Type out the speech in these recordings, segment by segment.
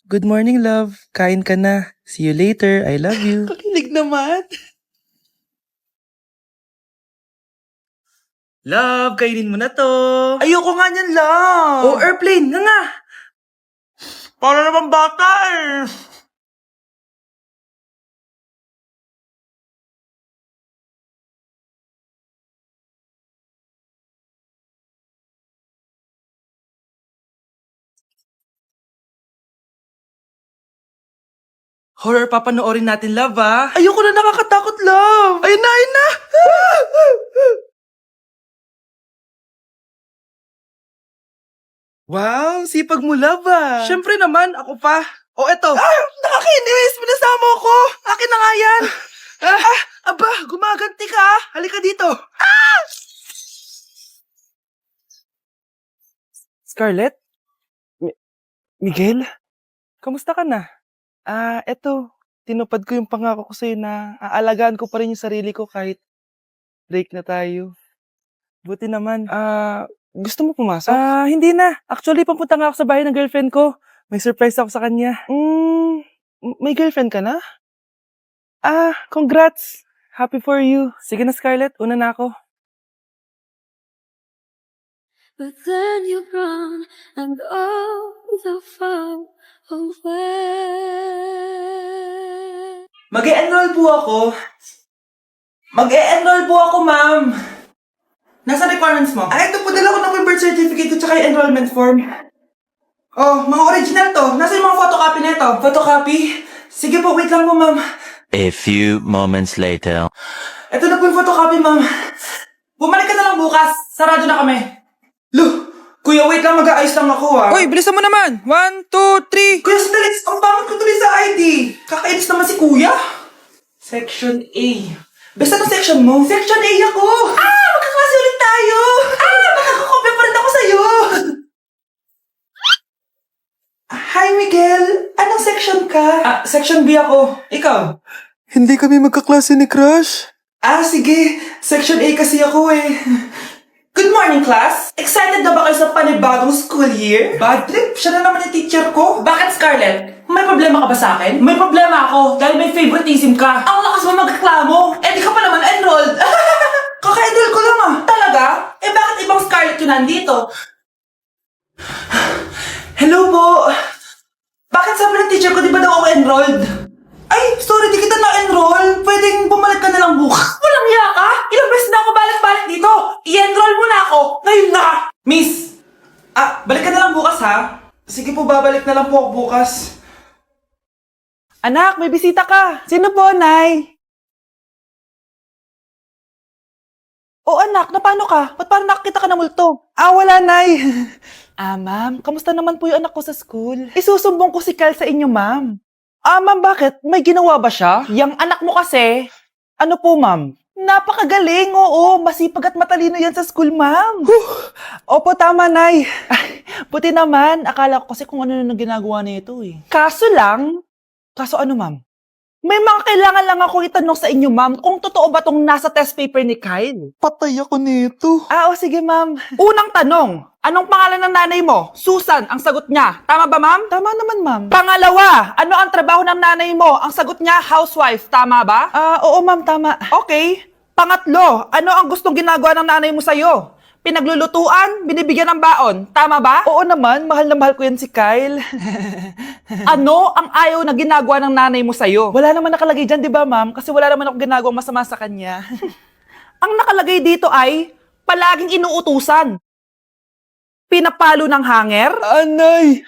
Good morning, love. Kain ka na. See you later. I love you. Kakilig naman. Love, kainin mo na to. Ayoko nga niyan lang. Oh, airplane. Nga. Para naman bata eh. Horror papanoorin natin, love, ah. Ayoko na, nakakatakot, love. Ayun na, ayun na. Wow, sipag mo, love, ah. Siyempre naman, ako pa. Oh, eto. Nakakainis, pinasama ko. Akin na nga yan. Aba, gumaganti ka. Halika dito. Scarlett? Miguel? Kamusta ka na? Eto. Tinupad ko yung pangako ko sa'yo na aalagaan ko pa rin yung sarili ko kahit break na tayo. Buti naman. Gusto mo pumasok? Hindi na. Actually, papunta nga ako sa bahay ng girlfriend ko. May surprise ako sa kanya. May girlfriend ka na? Congrats. Happy for you. Sige na, Scarlett. Una na ako. But then you run and go so far away. Mag-e-enroll po ako. Mag-e-enroll po ako, ma'am. Nasa requirements mo? Ito po, dala ko na po yung birth certificate ko tsaka yung enrollment form. Oh, mga original to. Nasa yung mga photocopy na ito? Photocopy? Sige po, wait lang po, ma'am. A few moments later. Ito na po yung photocopy, ma'am. Bumalik ka na lang bukas. Sarado na kami. Lo, kuya, wait lang. Mag-aayos lang ako, ah. Uy, bilisan mo naman! 1, 2, 3! Kuya, sandali. Ang pangit ko tuloy sa ID. Kakainis naman si kuya. Section A. Basta ng section mo? Section A ako! Magkaklase ulit tayo! Makakakopya pa rin ako sa'yo! Hi, Miguel! Anong section ka? Section B ako. Ikaw? Hindi kami magkaklase ni Crush. Sige. Section A kasi ako eh. Good morning, class! Excited na ba kayo sa panibagong school year? Bad trip? Siya na naman yung teacher ko. Bakit, Scarlett? May problema ka ba sa akin? May problema ako dahil may favoritism ka. Ang lakas mo magreklamo. Di ka pa naman enrolled. Kaka-enroll ko lang ah. Talaga? Bakit ibang Scarlett yun nandito? Hello po. Bakit sabi ng teacher ko di ba daw ako enrolled? Ay, sorry, di kita na-enroll. Pwedeng bumalik ka na lang bukas. Walang hiya ka? Ilang beses na ako balik-balik dito. I-enroll mo na ako. Ngayon na. Miss, balik ka na lang bukas ha. Sige po, babalik na lang po ako bukas. Anak, may bisita ka. Sino po, Nay? Anak, paano ka? Ba't parang nakakita ka ng multo? Wala, Nay. Ma'am, kamusta naman po yung anak ko sa school? Isusumbong ko si Kyle sa inyo, ma'am. Ma'am, bakit? May ginawa ba siya? Yang anak mo kasi. Ano po, ma'am? Napakagaling, oo. Masipag at matalino yan sa school, ma'am. Opo, tama, Nay. Buti naman. Akala ko kasi kung ano na ginagawa nito eh. Kaso ano, ma'am? May mga kailangan lang ako itanong sa inyo, ma'am, kung totoo ba tong nasa test paper ni Kyle. Patay ako nito. Sige, ma'am. Unang tanong, anong pangalan ng nanay mo? Susan, ang sagot niya. Tama ba, ma'am? Tama naman, ma'am. Pangalawa, ano ang trabaho ng nanay mo? Ang sagot niya, housewife. Tama ba? Oo, ma'am, tama. Okay. Pangatlo, ano ang gustong ginagawa ng nanay mo sa'yo? Pinaglulutuan, binibigyan ng baon. Tama ba? Oo naman, mahal na mahal ko yan si Kyle. Ano ang ayaw na ginagawa ng nanay mo sa'yo? Wala naman nakalagay dyan, di ba, ma'am? Kasi wala naman ako ginagawang masama sa kanya. Ang nakalagay dito ay palaging inuutusan. Pinapalo ng hanger, Anay!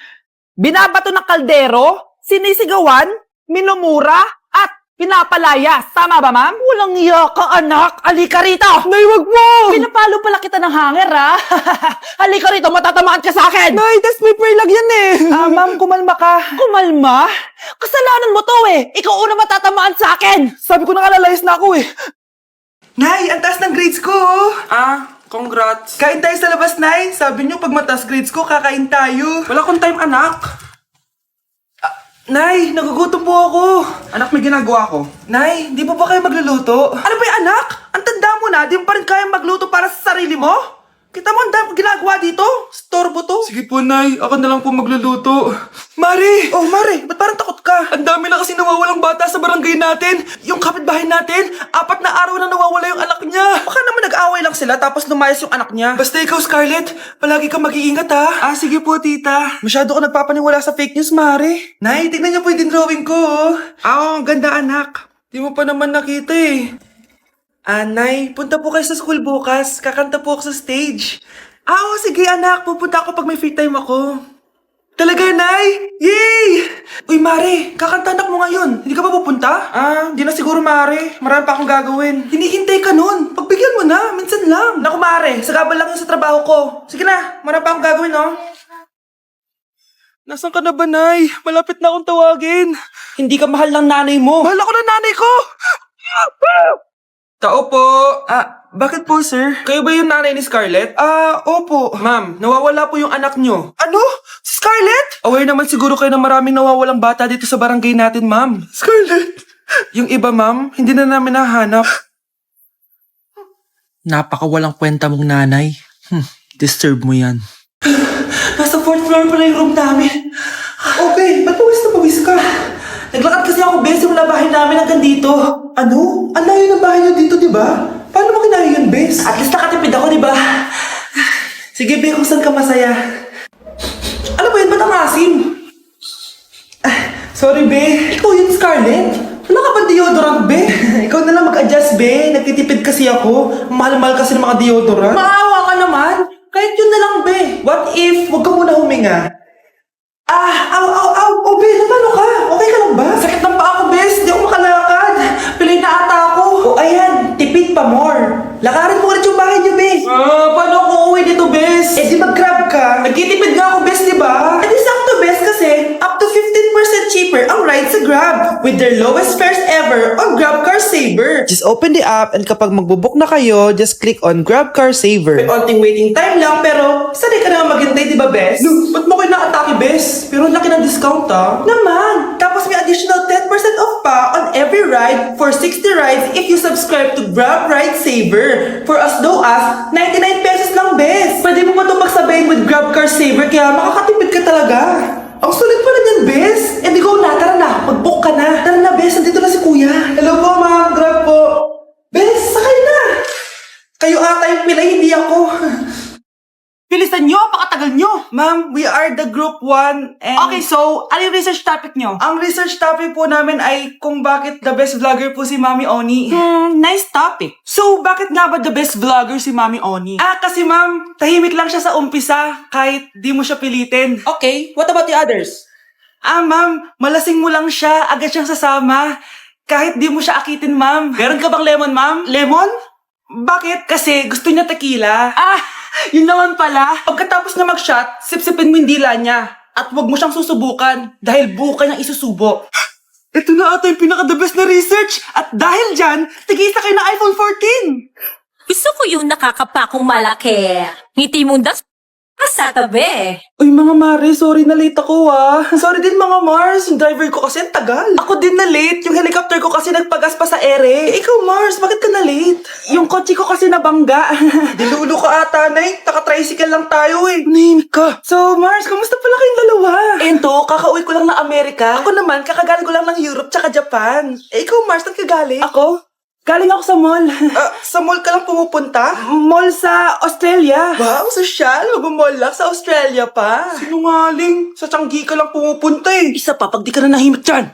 binabato ng kaldero, sinisigawan, minumura, at pinapalayas. Tama ba, ma'am? Walang iya ka, anak. Halika rito. Nay, wag mo! Pinapalo pala kita ng hanger, ha? Halika rito, matatamaan ka sa akin. Nay, test paper lang yan eh! Ma'am, kumalma ka. Kumalma? Kasalanan mo to eh. Ikaw una matatamaan sa akin. Sabi ko nakalayas na ako eh. Nay, ang taas ng grades ko. Congrats. Kain tayo sa labas, Nay. Sabi niyo pag mataas grades ko, kakain tayo. Wala akong time, anak. Nay, nagugutom po ako. Anak, may ginagawa ko. Nay, di po ba kayo magluluto? Ano ba yung anak? Ang tanda mo na, di mo pa rin kaya magluto para sa sarili mo? Kita mo, ang dami kong ginagawa dito. Storbo to. Sige po, Nay. Ako na lang po magluluto. Mari! Oh, Mare, ba't parang takot ka? Ang dami na kasi nawawalang bata sa barangay natin. Yung kapitbahay natin, 4 na araw na nawawala yung anak niya. Baka naman nag-away lang sila tapos lumayas yung anak niya. Basta ikaw, Scarlett, palagi kang mag-iingat, ha? Sige po, tita. Masyado ko nagpapaniwala sa fake news, Mare. Nay, tignan niyo po yung drawing ko. Ang ganda, anak. Di mo pa naman nakita, eh. Nay, punta po kayo sa school bukas. Kakanta po ako sa stage. Oo, sige, anak. Pupunta ako pag may free time ako. Talaga, Nay? Yay! Uy, Mare, kakanta anak mo ngayon. Hindi ka ba pupunta? Hindi na siguro, Mare. Marami pa akong gagawin. Hinihintay ka nun. Pagbigyan mo na, minsan lang. Naku, Mare, sagabal lang yun sa trabaho ko. Sige na, marami pa akong gagawin, no? Nasaan ka na ba, Nay? Malapit na akong tawagin. Hindi ka mahal ng nanay mo. Mahal ako ng nanay ko! Tao po. Bakit po, sir? Kayo ba yung nanay ni Scarlett? Opo. Ma'am, nawawala po yung anak nyo. Ano? Si Scarlett? Aware naman siguro kayo na maraming nawawalang bata dito sa barangay natin, ma'am. Scarlett! Yung iba, ma'am, hindi na namin nahanap. Napakawalang kwenta mong nanay. Disturb mo yan. Nasa 4th floor pala yung room namin. Okay, ba't pawis ka? Naglakad kasi ako, Bes, yung bahay namin hanggang dito. Ano? Ang layo ng bahay nyo dito, di ba? Paano mo kinaya yun, Bes? At least nakatipid ako, di ba? Sige, Be, kung saan ka masaya. Ano ba yun? Ba't ang asim? Sorry, Be. Ikaw yun, Scarlett. Wala ka ba deodorant, Be? Ikaw na lang mag-adjust, Be. Nagtitipid kasi ako. Mahal-mahal kasi ng mga deodorant. Maawa ka naman. Kahit yun na lang, Be. What if, wag ka muna huminga? Aw, Be, paano ka? Okay ka lang ba? Sakit ng paa ko, Bes. Di ako makalakad. Pilay na ata ako. Ayan, tipid pa more. Lakarin mo ulit yung bahay niyo, Bes. Paano ako uuwi dito, Bes? Di mag-grab ka. Nagtitipid nga ako, Bes, di ba? Di sakto, Bes, kasi up to 15% cheaper ang ride sa Grab with their lowest fares ever on Grab Car Saver. Just open the app and kapag magbubook na kayo, just click on Grab Car Saver. May onting waiting time lang, pero sanay ka naman maghintay, di ba, Bes? No, ba't mo kayo nakatake, Bes? Pero laki ng discount, Naman! Tapos may additional 10% off pa on every ride for 60 rides if you subscribe to Grab Ride Saver for as low as 99 pesos lang, Bes. Pwede mo ba ito magsabayin with Grab Car Saver kaya makakatipid ka talaga. Ang sulit pala niyan, Bes. Di go na, tara na. Mag-book ka na. Tara na, Bes. Nandito na si Kuya. Hello po, ma'am. Grab po. Bes, sakay na. Kayo ata yung pila, hindi ako. Bilisan nyo, pakatagal nyo. Ma'am, we are the group 1 and... Okay, so, ano yung research topic nyo? Ang research topic po namin ay kung bakit the best vlogger po si Mami Oni. Nice topic. So, bakit nga ba the best vlogger si Mami Oni? Kasi ma'am, tahimik lang siya sa umpisa kahit di mo siya pilitin. Okay, what about the others? Ma'am, malasing mo lang siya, agad siyang sasama. Kahit di mo siya akitin, ma'am. Meron ka bang lemon, ma'am? Lemon? Bakit? Kasi gusto niya tequila. Yun naman pala. Pagkatapos na mag-shot, sipsipin mo yung dila niya. At huwag mo siyang susubukan dahil buo ka niyang isusubo. Ito na ata yung pinaka-the best na research. At dahil dyan, tigisa kayo ng iPhone 14. Gusto ko yung nakakapakong malaki. Ngiti mo sa tabi. Uy, mga Mare, sorry na late ako, Sorry din, mga Mars. Yung driver ko kasi ang tagal. Ako din na late. Yung helicopter ko kasi nagpagas pa sa ere. Ikaw, Mars, bakit ka na late? Yung kotse ko kasi nabangga. Dilulo ka ata, Nay. Taka-tricycle lang tayo, Name ka. So, Mars, kamusta pala kayong dalawa? Ento, kakauwi ko lang ng Amerika. Ako naman, kakagaling ko lang ng Europe tsaka Japan. Ikaw, Mars, saan ka galing? Ako? Galing ako sa mall. Sa mall ka lang pumupunta? Mall sa Australia. Wow, sosyal. Mag-mall lang sa Australia pa. Sinungaling. Sa Changi ka lang pumupunta Isa pa, pag di ka na nahimik dyan.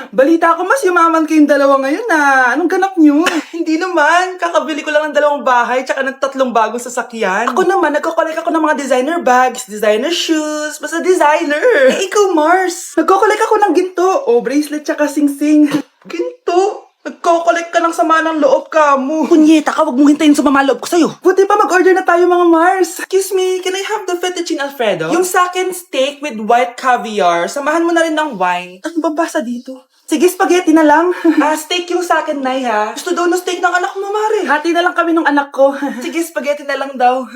Balita ko mas yumaman kayong dalawa ngayon Anong ganap nyo? Hindi naman. Kakabili ko lang ng 2 bahay tsaka ng 3 bagong sasakyan. Ako naman, nagko-collect ako ng mga designer bags, designer shoes, basta designer. Ikaw, Mars. Nagko-collect ako ng ginto. Bracelet tsaka sing-sing. Ginto? Nagko-collect ka ng sama ng loob ka mo. Kunyeta ka, wag mong hintayin sa loob ko sa'yo. Buti pa mag-order na tayo, mga Mars. Excuse me, can I have the fettuccine Alfredo? Yung sa akin, steak with white caviar. Samahan mo na rin ng wine. Ano babasa dito? Sige, spaghetti na lang. Steak yung sa akin, Nay, ha? Gusto daw ng steak ng anak mo, Mare. Hati na lang kami ng anak ko. Sige, spaghetti na lang daw.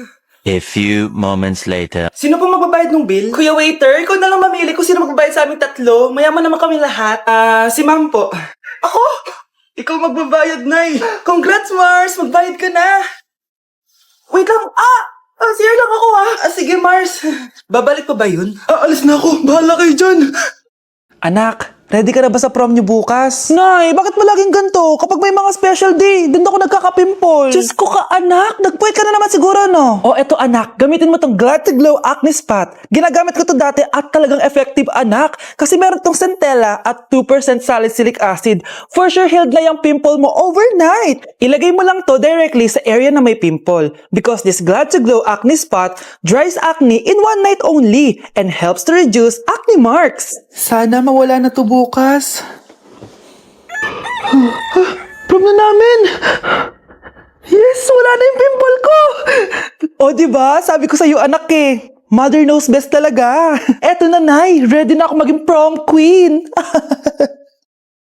A few moments later. Sino po magbabayad ng bill? Kuya waiter, ikaw na lang mamili kung sino magbabayad sa aming 3. Mayaman naman kami lahat. Si ma'am po. Ako? Ikaw magbabayad, Nay. Congrats, Mars! Magbayad ka na. Wait lang. CR lang ako sige Mars. Babalik pa ba yun? Aalis na ako. Bahala kayo dyan. Anak, ready ka na ba sa prom niyo bukas? Nay, bakit mo laging ganito? Kapag may mga special day, doon ako nagkaka-pimple. Diyos ko ka anak, nagpuwet ka na naman siguro no? O eto anak, gamitin mo tong Glad to Glow Acne Spot. Ginagamit ko to dati at talagang effective anak. Kasi meron tong centella at 2% salicylic acid. For sure healed na yung pimple mo overnight. Ilagay mo lang to directly sa area na may pimple. Because this Glad to Glow Acne Spot dries acne in one night only and helps to reduce acne marks. Sana mawala na to bukas. Prom na namin! Yes, wala na yung pimple ko. O diba, sabi ko sa'yo anak Mother knows best talaga. Eto na Nay, ready na ako maging prom queen.